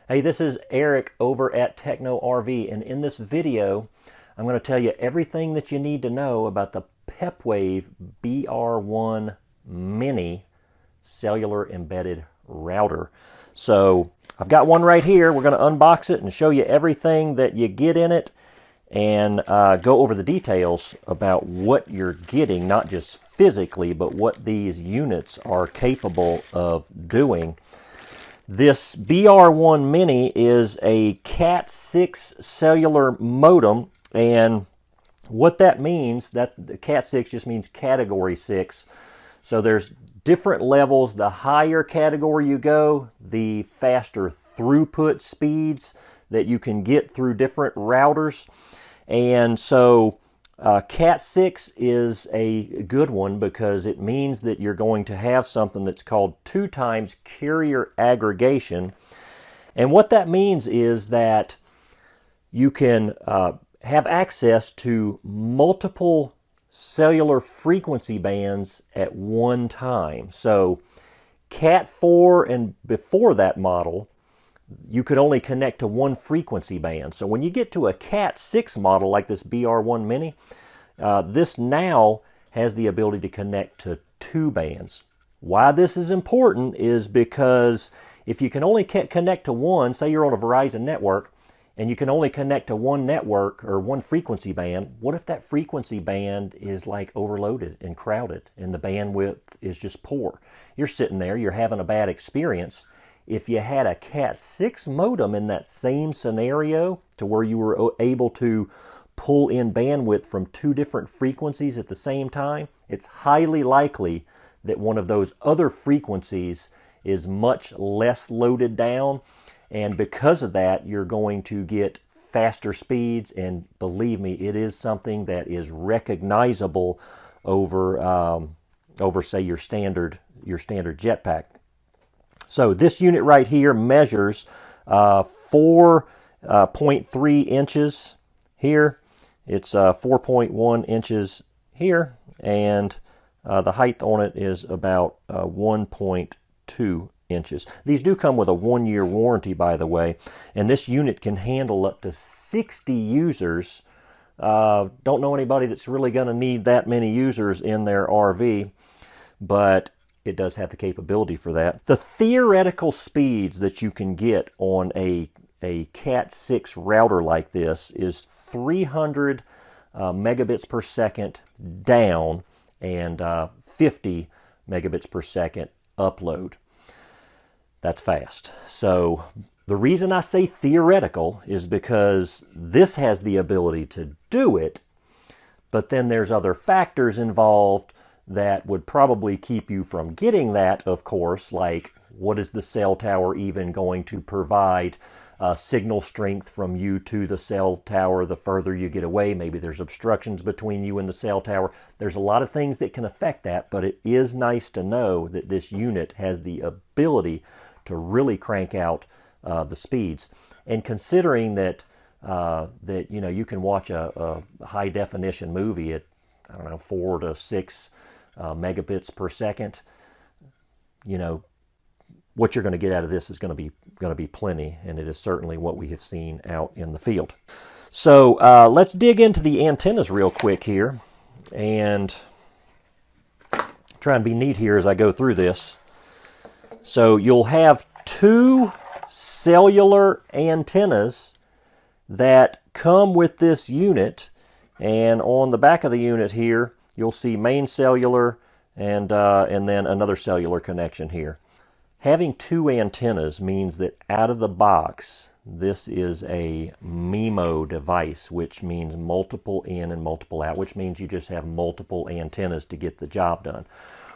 Hey, this is Eric over at TechnoRV, and in this video, I'm going to tell you everything that you need to know about the Pepwave BR1 Mini cellular embedded router. So I've got one right here. We're going to unbox it and show you everything that you get in it and go over the details about what you're getting, not just physically, but what these units are capable of doing. This BR1 Mini is a Cat 6 cellular modem, and what that means, that the Cat 6 just means category 6. So there's different levels. The higher category you go, the faster throughput speeds that you can get through different routers. And so Cat 6 is a good one because it means that you're going to have something that's called 2x Carrier Aggregation. And what that means is that you can have access to multiple cellular frequency bands at one time. So Cat 4 and before that model, you could only connect to one frequency band. So when you get to a Cat 6 model like this BR1 Mini, this now has the ability to connect to two bands. Why this is important is because if you can only connect to one, say you're on a Verizon network, and you can only connect to one network or one frequency band, what if that frequency band is like overloaded and crowded and the bandwidth is just poor? You're sitting there, you're having a bad experience. If you had a Cat 6 modem in that same scenario to where you were able to pull in bandwidth from two different frequencies at the same time, it's highly likely that one of those other frequencies is much less loaded down, and because of that you're going to get faster speeds, and believe me, it is something that is recognizable over say your standard jetpack. So this unit right here measures 4.3 inches here. It's 4.1 inches here, and the height on it is about 1.2 inches. These do come with a 1-year warranty, by the way, and this unit can handle up to 60 users. Don't know anybody that's really going to need that many users in their RV, but it does have the capability for that. The theoretical speeds that you can get on a Cat 6 router like this is 300 megabits per second down and 50 megabits per second upload. That's fast. So the reason I say theoretical is because this has the ability to do it, but then there's other factors involved that would probably keep you from getting that, of course, like what is the cell tower even going to provide signal strength from you to the cell tower the further you get away. Maybe there's obstructions between you and the cell tower. There's a lot of things that can affect that, but it is nice to know that this unit has the ability to really crank out the speeds. And considering that you can watch a high definition movie at, I don't know, 4 to 6 megabits per second, what you're going to get out of this is going to be plenty, and it is certainly what we have seen out in the field. So let's dig into the antennas real quick here and try and be neat here as I go through this. So you'll have two cellular antennas that come with this unit, and on the back of the unit here you'll see main cellular and then another cellular connection here. Having two antennas means that out of the box, this is a MIMO device, which means multiple in and multiple out, which means you just have multiple antennas to get the job done.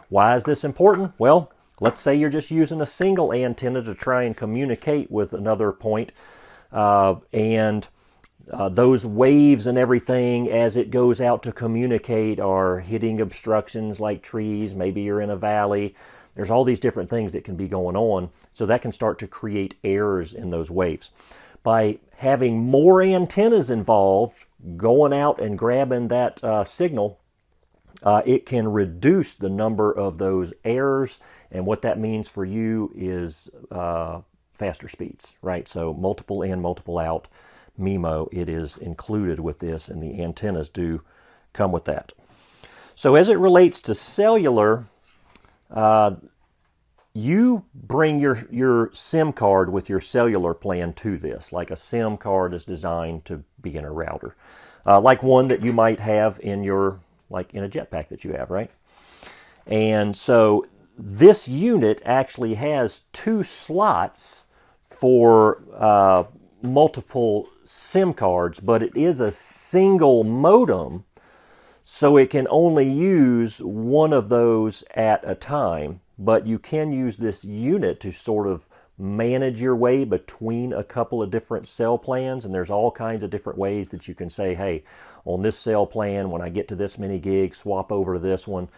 Why is this important? Well, let's say you're just using a single antenna to try and communicate with another point, and those waves and everything as it goes out to communicate are hitting obstructions like trees. Maybe you're in a valley. There's all these different things that can be going on, so that can start to create errors in those waves. By having more antennas involved going out and grabbing that signal, it can reduce the number of those errors, and what that means for you is faster speeds, right? So multiple in, multiple out MIMO, it is included with this, and the antennas do come with that. So as it relates to cellular, you bring your SIM card with your cellular plan to this, like a SIM card is designed to be in a router, like one that you might have in your, like in a jetpack that you have, right? And so this unit actually has 2 slots for multiple SIM cards, but it is a single modem, so it can only use one of those at a time. But you can use this unit to sort of manage your way between a couple of different cell plans, and there's all kinds of different ways that you can say, hey, on this cell plan, when I get to this many gigs, swap over to this one.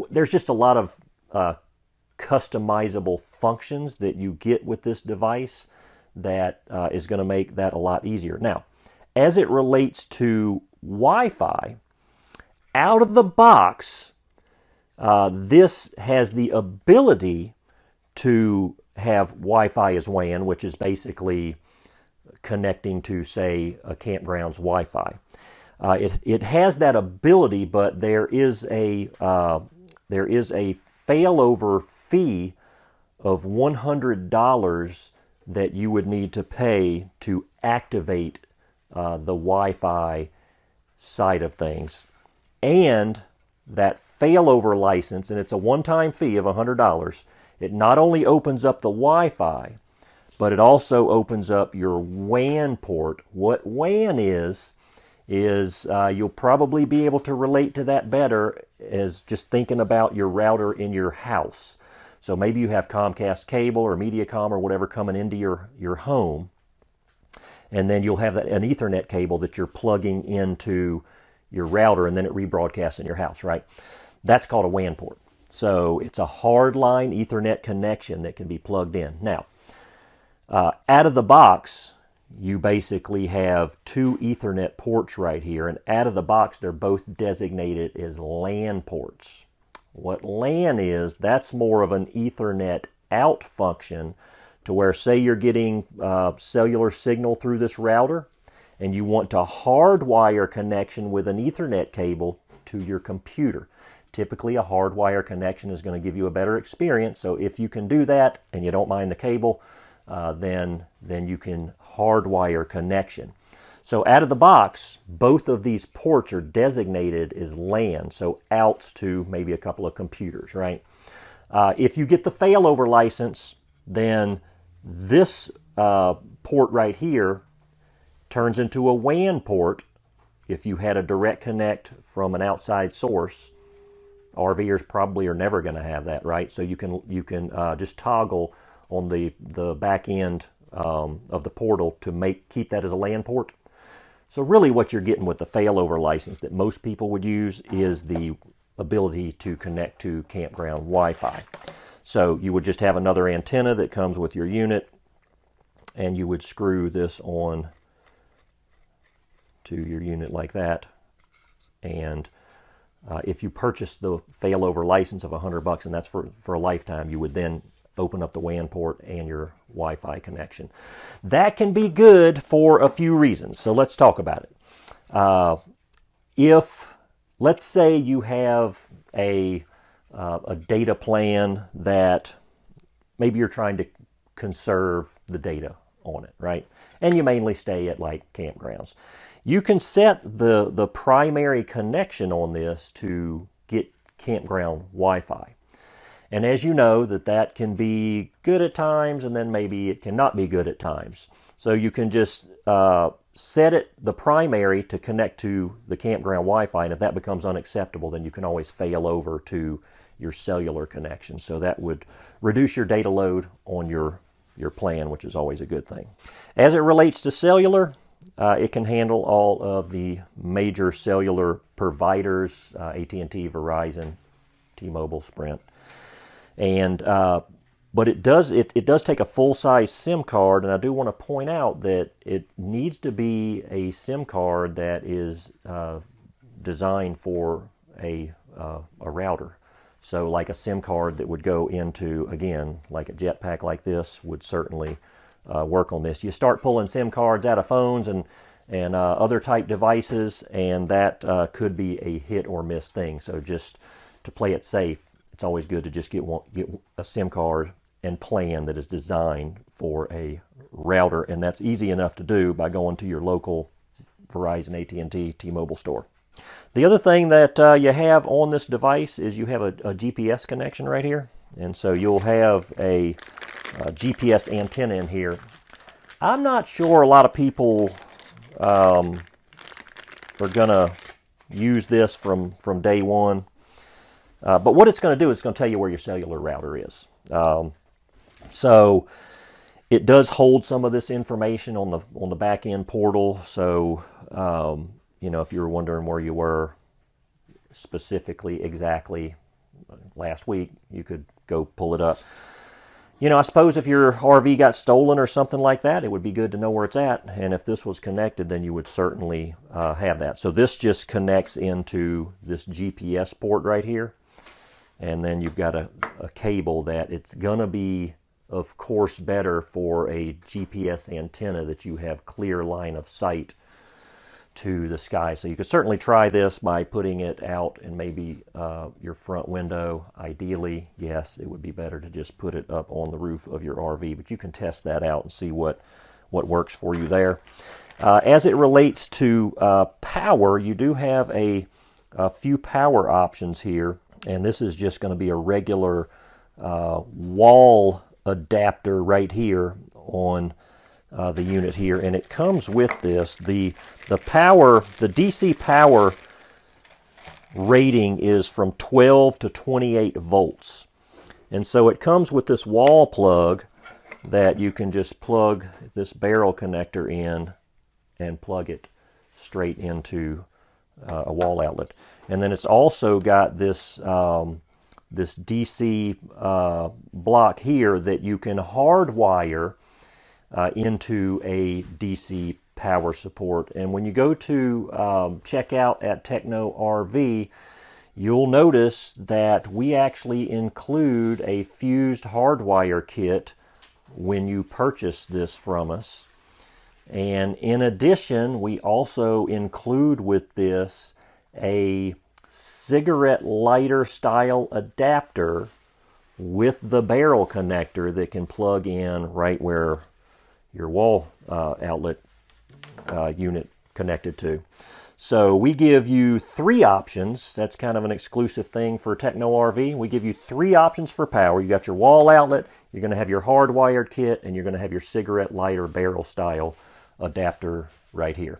There's just a lot of customizable functions that you get with this device that is going to make that a lot easier. Now, as it relates to Wi-Fi, out of the box, this has the ability to have Wi-Fi as WAN, which is basically connecting to, say, a campground's Wi-Fi. It has that ability, but there is a failover fee of $100 that you would need to pay to activate the Wi-Fi side of things. And that failover license, and it's a one-time fee of $100, it not only opens up the Wi-Fi, but it also opens up your WAN port. What WAN is you'll probably be able to relate to that better as just thinking about your router in your house. So maybe you have Comcast cable or Mediacom or whatever coming into your home, and then you'll have an Ethernet cable that you're plugging into your router, and then it rebroadcasts in your house, right? That's called a WAN port. So it's a hardline Ethernet connection that can be plugged in. Now, out of the box, you basically have 2 Ethernet ports right here, and out of the box, they're both designated as LAN ports. What LAN is, that's more of an Ethernet out function to where, say you're getting cellular signal through this router, and you want to hardwire connection with an Ethernet cable to your computer. Typically, a hardwire connection is going to give you a better experience, so if you can do that and you don't mind the cable, then you can hardwire connection. So out of the box, both of these ports are designated as LAN, so outs to maybe a couple of computers, right? If you get the failover license, then this port right here turns into a WAN port if you had a direct connect from an outside source. RVers probably are never going to have that, right? So you can just toggle on the back end of the portal to keep that as a LAN port. So really what you're getting with the failover license that most people would use is the ability to connect to campground Wi-Fi. So you would just have another antenna that comes with your unit, and you would screw this on to your unit like that. And if you purchase the failover license of $100, and that's for a lifetime, you would then open up the WAN port and your Wi-Fi connection. That can be good for a few reasons, so let's talk about it. If, let's say you have a data plan that maybe you're trying to conserve the data on it, right? And you mainly stay at like campgrounds. You can set the primary connection on this to get campground Wi-Fi. And as you know, that can be good at times, and then maybe it cannot be good at times. So you can just set the primary to connect to the campground Wi-Fi, and if that becomes unacceptable, then you can always fail over to your cellular connection. So that would reduce your data load on your plan, which is always a good thing. As it relates to cellular, it can handle all of the major cellular providers, AT&T, Verizon, T-Mobile, Sprint. And but it does take a full-size SIM card, and I do want to point out that it needs to be a SIM card that is designed for a router. So like a SIM card that would go into, again, like a jetpack like this would certainly work on this. You start pulling SIM cards out of phones and other type devices, and that could be a hit or miss thing. So just to play it safe, it's always good to just get a SIM card and plan that is designed for a router, and that's easy enough to do by going to your local Verizon, AT&T, T-Mobile store. The other thing that you have on this device is you have a GPS connection right here, and so you'll have a GPS antenna in here. I'm not sure a lot of people are going to use this from day one, but what it's going to do is it's going to tell you where your cellular router is. So it does hold some of this information on the back end portal. So you know, if you were wondering where you were specifically exactly last week, you could go pull it up. You know, I suppose if your RV got stolen or something like that, it would be good to know where it's at. And if this was connected, then you would certainly have that. So this just connects into this GPS port right here. And then you've got a cable that it's going to be, of course, better for a GPS antenna that you have clear line of sight to the sky. So you could certainly try this by putting it out in maybe your front window. Ideally, yes, it would be better to just put it up on the roof of your RV, but you can test that out and see what works for you there. As it relates to power, you do have a few power options here, and this is just going to be a regular wall adapter right here on the unit here, and it comes with this. The power, the DC power rating is from 12 to 28 volts, and so it comes with this wall plug that you can just plug this barrel connector in and plug it straight into a wall outlet. And then it's also got this this DC block here that you can hardwire into a DC power support. And when you go to check out at TechnoRV, you'll notice that we actually include a fused hardwire kit when you purchase this from us. And in addition, we also include with this a cigarette lighter style adapter with the barrel connector that can plug in right where your wall outlet unit connected to. So we give you 3 options. That's kind of an exclusive thing for TechnoRV. We give you 3 options for power. You got your wall outlet, you're going to have your hardwired kit, and you're going to have your cigarette lighter barrel style adapter right here.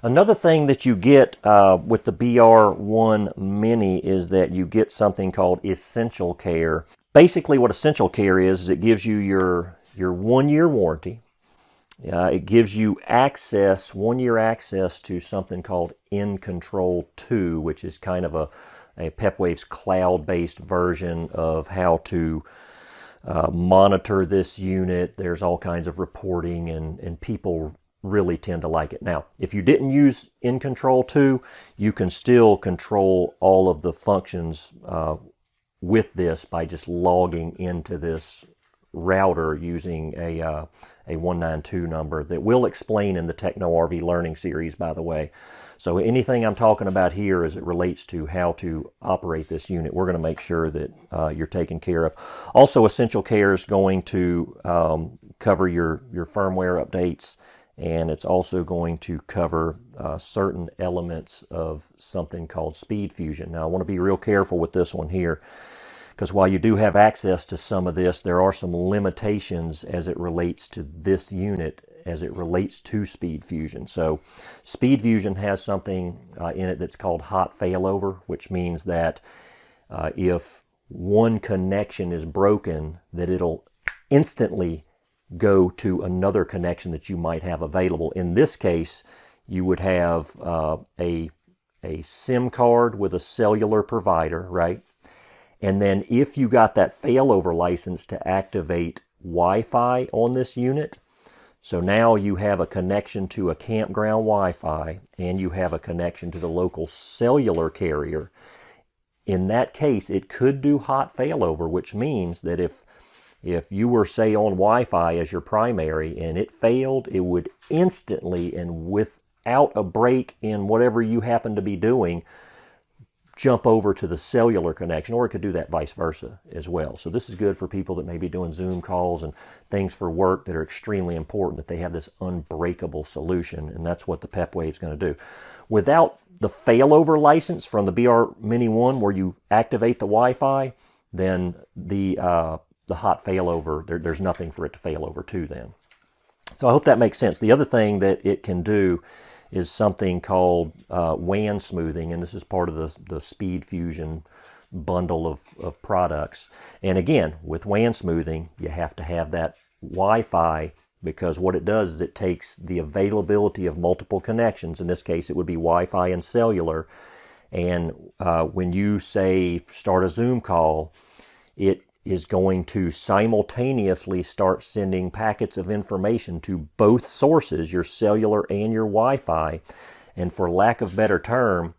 Another thing that you get with the BR1 Mini is that you get something called Essential Care. Basically what Essential Care is it gives you your 1-year warranty. It gives you access, 1-year access to something called In Control 2, which is kind of a Pepwave's cloud-based version of how to monitor this unit. There's all kinds of reporting, and people really tend to like it. Now, if you didn't use In Control 2, you can still control all of the functions with this by just logging into this router using a 192 number that we'll explain in the TechnoRV Learning Series, by the way. So anything I'm talking about here as it relates to how to operate this unit, we're going to make sure that you're taken care of. Also, Essential Care is going to cover your firmware updates, and it's also going to cover certain elements of something called Speed Fusion. Now, I want to be real careful with this one here, because while you do have access to some of this, there are some limitations as it relates to this unit, as it relates to Speed Fusion. So Speed Fusion has something in it that's called hot failover, which means that if one connection is broken, that it'll instantly go to another connection that you might have available. In this case, you would have a SIM card with a cellular provider, right? And then if you got that failover license to activate Wi-Fi on this unit, so now you have a connection to a campground Wi-Fi and you have a connection to the local cellular carrier. In that case, it could do hot failover, which means that if If you were, say, on Wi-Fi as your primary and it failed, it would instantly and without a break in whatever you happen to be doing, jump over to the cellular connection, or it could do that vice versa as well. So this is good for people that may be doing Zoom calls and things for work that are extremely important, that they have this unbreakable solution, and that's what the Pepwave is going to do. Without the failover license from the BR Mini 1 where you activate the Wi-Fi, then the hot failover, there's nothing for it to fail over to then. So I hope that makes sense. The other thing that it can do is something called WAN smoothing, and this is part of the Speed Fusion bundle of products. And again, with WAN smoothing, you have to have that Wi-Fi, because what it does is it takes the availability of multiple connections. In this case, it would be Wi-Fi and cellular. And when you, say, start a Zoom call, it is going to simultaneously start sending packets of information to both sources, your cellular and your Wi-Fi. And for lack of better term,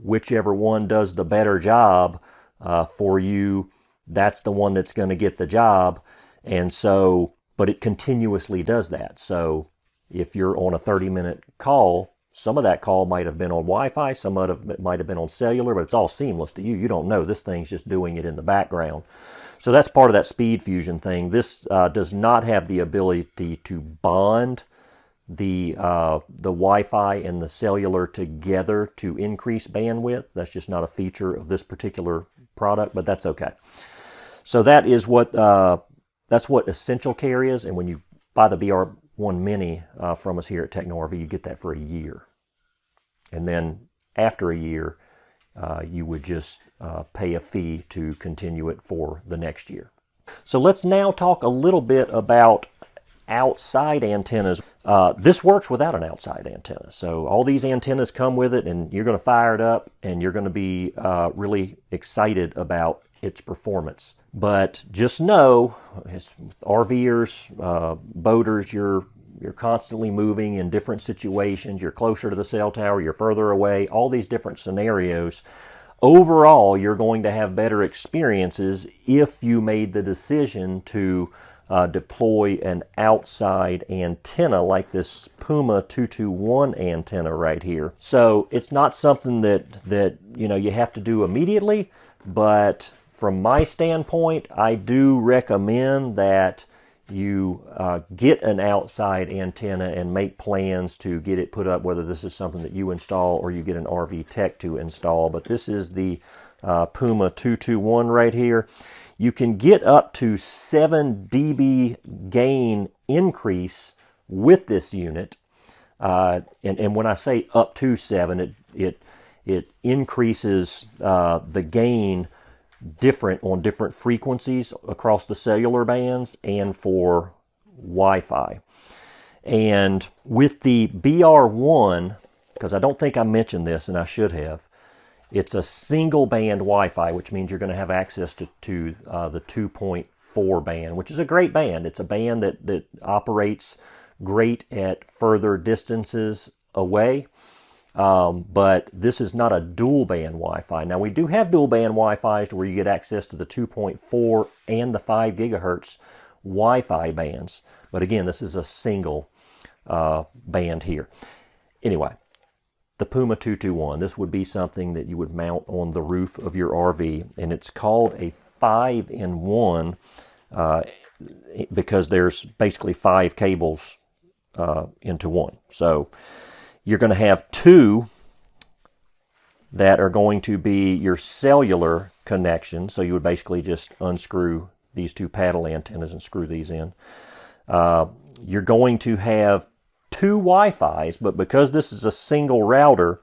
whichever one does the better job for you, that's the one that's going to get the job. And so, but it continuously does that. So if you're on a 30-minute call, some of that call might have been on Wi-Fi, some of it might have been on cellular, but it's all seamless to you. You don't know. This thing's just doing it in the background. So that's part of that Speed Fusion thing. This does not have the ability to bond the Wi-Fi and the cellular together to increase bandwidth. That's just not a feature of this particular product, but that's okay. So that is what that's what Essential Care is, and when you buy the BR1 Mini from us here at TechnoRV, you get that for a year. And then after a year, you would just pay a fee to continue it for the next year. So let's now talk a little bit about outside antennas. This works without an outside antenna. So all these antennas come with it, and you're going to fire it up, and you're going to be really excited about its performance. But just know, as RVers, boaters, you're constantly moving in different situations. You're closer to the cell tower, you're further away, all these different scenarios. Overall, you're going to have better experiences if you made the decision to deploy an outside antenna like this Puma 221 antenna right here. So it's not something that you have to do immediately, but from my standpoint, I do recommend that you get an outside antenna and make plans to get it put up, whether this is something that you install or you get an RV tech to install. But this is the Puma 221 right here. You can get up to 7 dB gain increase with this unit. And when I say up to 7, it increases the gain different on different frequencies across the cellular bands and for Wi-Fi. And with the BR1, because I don't think I mentioned this and I should have, it's a single band Wi-Fi, which means you're going to have access to the 2.4 band, which is a great band. It's a band that operates great at further distances away. But this is not a dual band Wi-Fi. Now we do have dual band Wi-Fi's where you get access to the 2.4 and the 5 gigahertz Wi-Fi bands. But again, this is a single band here. Anyway, the Puma 221, this would be something that you would mount on the roof of your RV, and it's called a 5-in-1 because there's basically 5 cables into one. So you're going to have 2 that are going to be your cellular connection. So you would basically just unscrew these 2 paddle antennas and screw these in. You're going to have 2 Wi-Fis, but because this is a single router,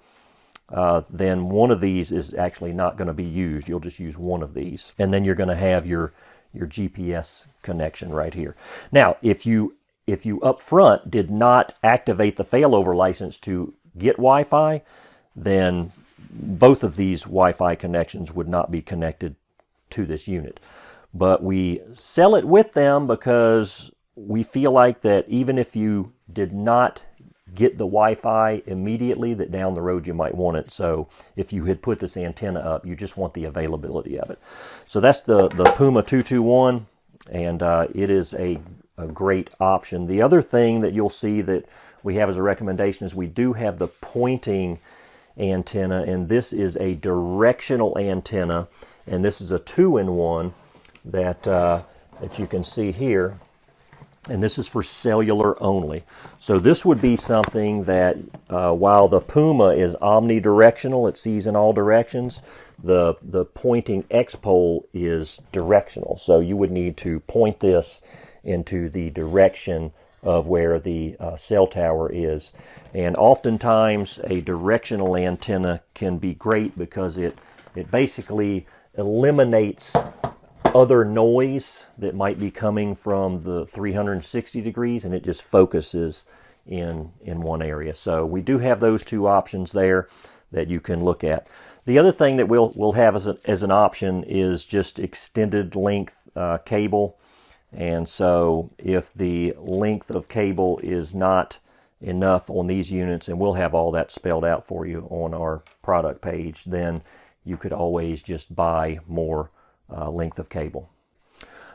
then one of these is actually not going to be used. You'll just use one of these. And then you're going to have your GPS connection right here. Now, if you up front did not activate the failover license to get Wi-Fi, then both of these Wi-Fi connections would not be connected to this unit. But we sell it with them because we feel like that even if you did not get the Wi-Fi immediately, that down the road you might want it. So if you had put this antenna up, you just want the availability of it. So that's the Puma 221. and it is a great option. The other thing that you'll see that we have as a recommendation is we do have the pointing antenna, and this is a directional antenna, and this is a 2-in-1 that you can see here, and this is for cellular only. So this would be something that while the Puma is omnidirectional, it sees in all directions, the pointing X-pole is directional. So you would need to point this into the direction of where the cell tower is. And oftentimes a directional antenna can be great because it basically eliminates other noise that might be coming from the 360 degrees, and it just focuses in one area. So we do have those two options there that you can look at. The other thing that we'll have as an option is just extended length cable. And so if the length of cable is not enough on these units, and we'll have all that spelled out for you on our product page, then you could always just buy more length of cable.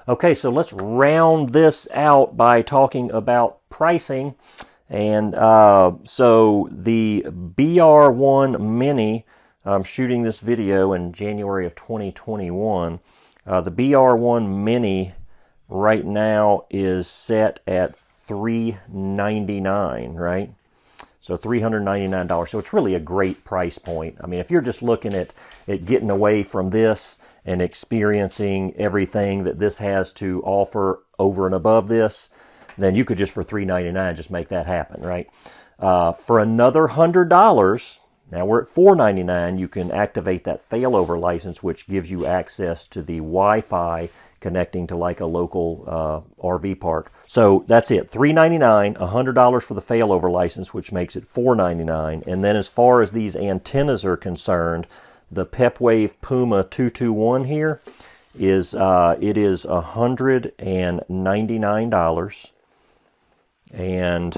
Okay, so let's round this out by talking about pricing. And so the BR1 Mini, I'm shooting this video in January of 2021. The BR1 Mini right now is set at $399, right? So $399. So it's really a great price point. I mean, if you're just looking at getting away from this and experiencing everything that this has to offer over and above this, then you could just for $399 just make that happen, right? For another $100, now we're at $499, you can activate that failover license, which gives you access to the Wi-Fi connecting to like a local RV park. So that's it, $399, $100 for the failover license, which makes it $499. And then as far as these antennas are concerned, the Pepwave Puma 221 here is it is $199. And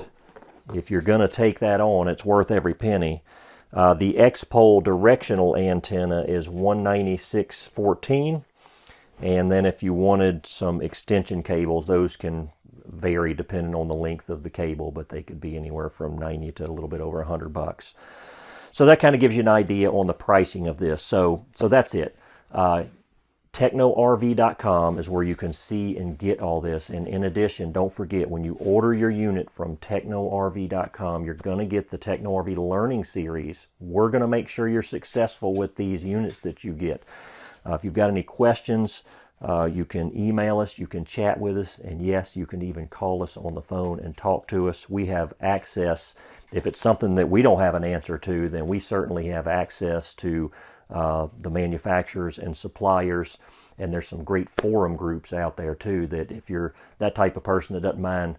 if you're going to take that on, it's worth every penny. The X-pole directional antenna is $196.14. And then if you wanted some extension cables, those can vary depending on the length of the cable, but they could be anywhere from 90 to a little bit over $100. So that kind of gives you an idea on the pricing of this. So that's it. TechnoRV.com is where you can see and get all this. And in addition, don't forget, when you order your unit from TechnoRV.com, you're going to get the TechnoRV Learning Series. We're going to make sure you're successful with these units that you get. If you've got any questions, you can email us, you can chat with us, and yes, you can even call us on the phone and talk to us. We have access. If it's something that we don't have an answer to, then we certainly have access to the manufacturers and suppliers, and there's some great forum groups out there too, that if you're that type of person that doesn't mind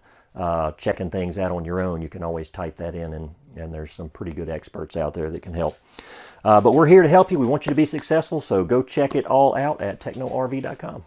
checking things out on your own, you can always type that in, and there's some pretty good experts out there that can help. But we're here to help you. We want you to be successful, so go check it all out at TechnoRV.com.